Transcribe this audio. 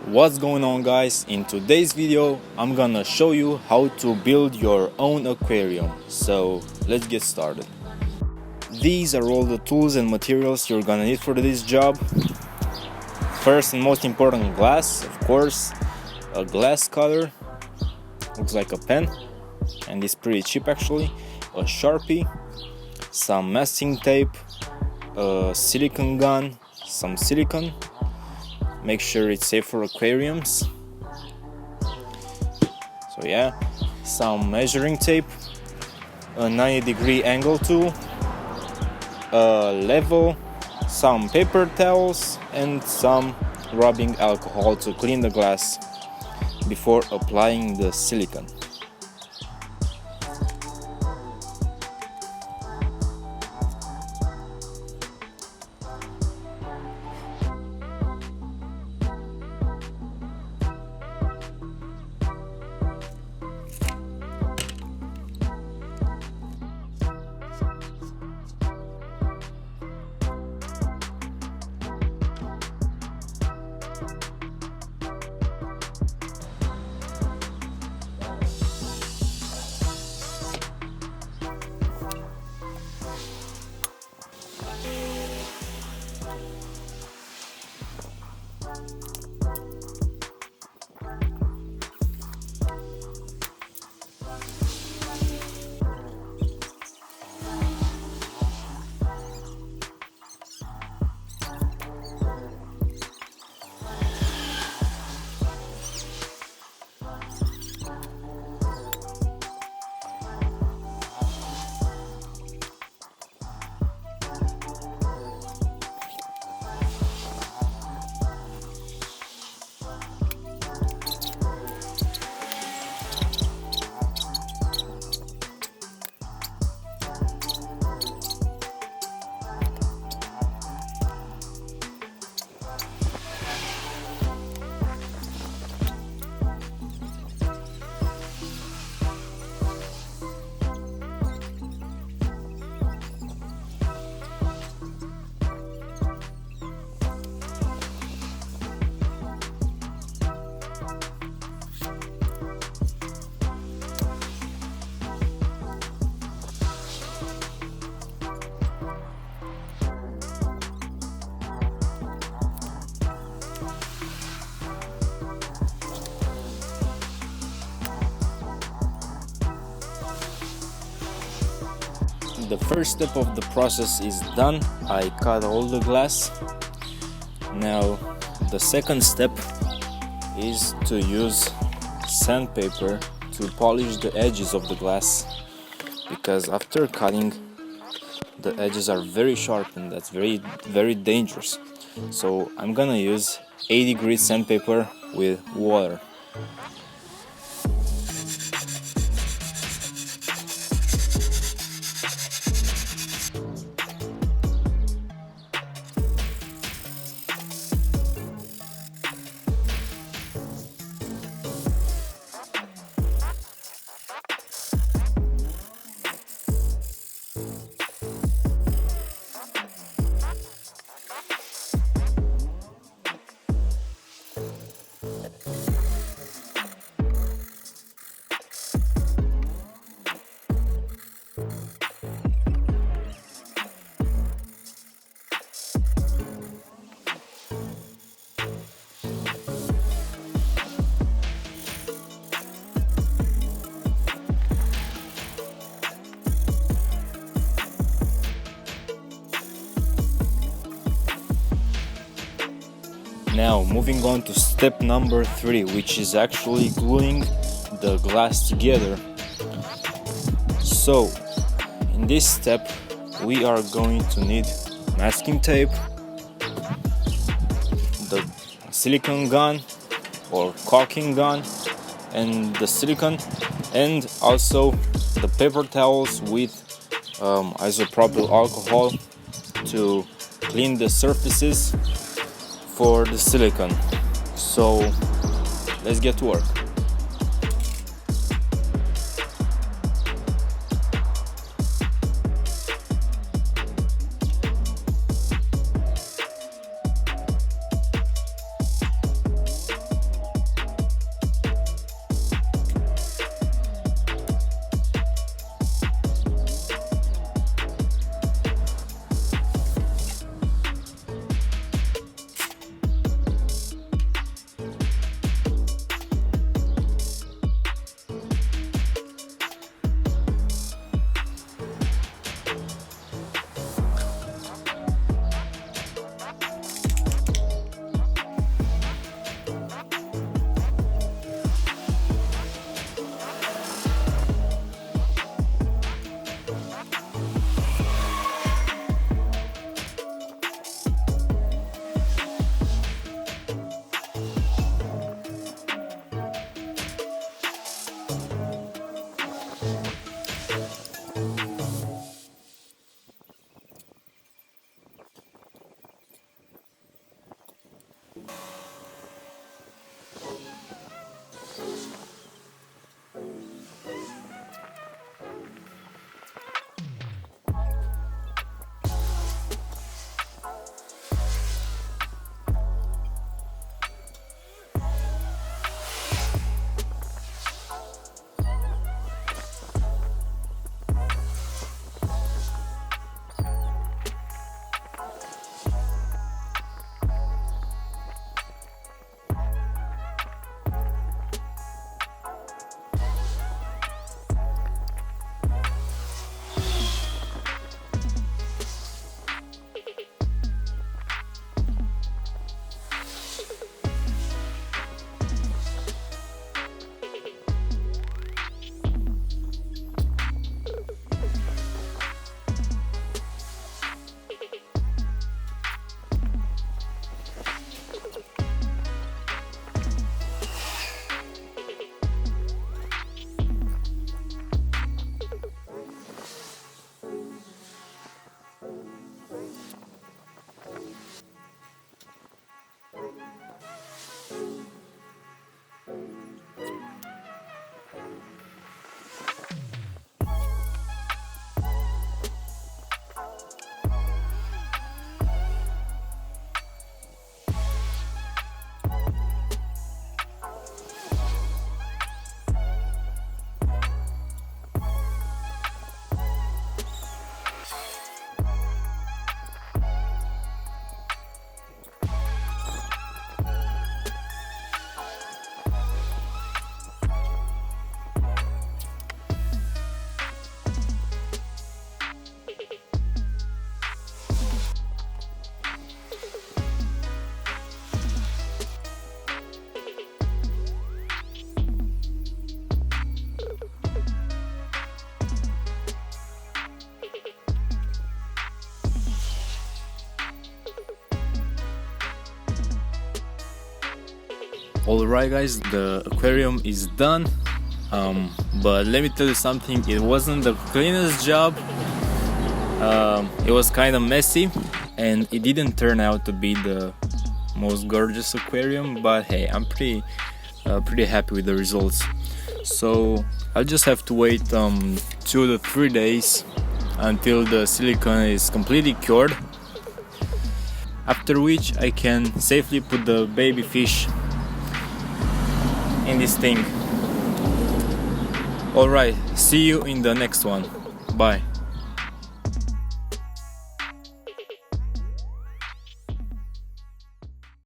What's going on, guys? In today's video I'm gonna show you how to build your own aquarium. So let's get started. These are all the tools and materials you're gonna need for this job. First and most important, glass, of course. A glass cutter, looks like a pen and it's pretty cheap actually. A Sharpie, some masking tape, a silicone gun, some silicone. Make sure it's safe for aquariums. So yeah, some measuring tape, a 90-degree angle tool, a level, some paper towels, and some rubbing alcohol to clean the glass before applying the silicone. The first step of the process is done. I cut all the glass. Now the second step is to use sandpaper to polish the edges of the glass, because after cutting the edges are very sharp and that's very dangerous. So I'm gonna use 80-degree sandpaper with water. Now moving on to step number 3, which is actually gluing the glass together. So in this step we are going to need masking tape, the silicone gun or caulking gun and the silicone, and also the paper towels with isopropyl alcohol to clean the surfaces for the silicone. So let's get to work. Alright guys, the aquarium is done, but let me tell you something, it wasn't the cleanest job. It was kind of messy and it didn't turn out to be the most gorgeous aquarium, but hey, I'm pretty happy with the results. So I'll just have to wait 2 to 3 days until the silicone is completely cured, after which I can safely put the baby fish in this thing. Alright, see you in the next one. Bye.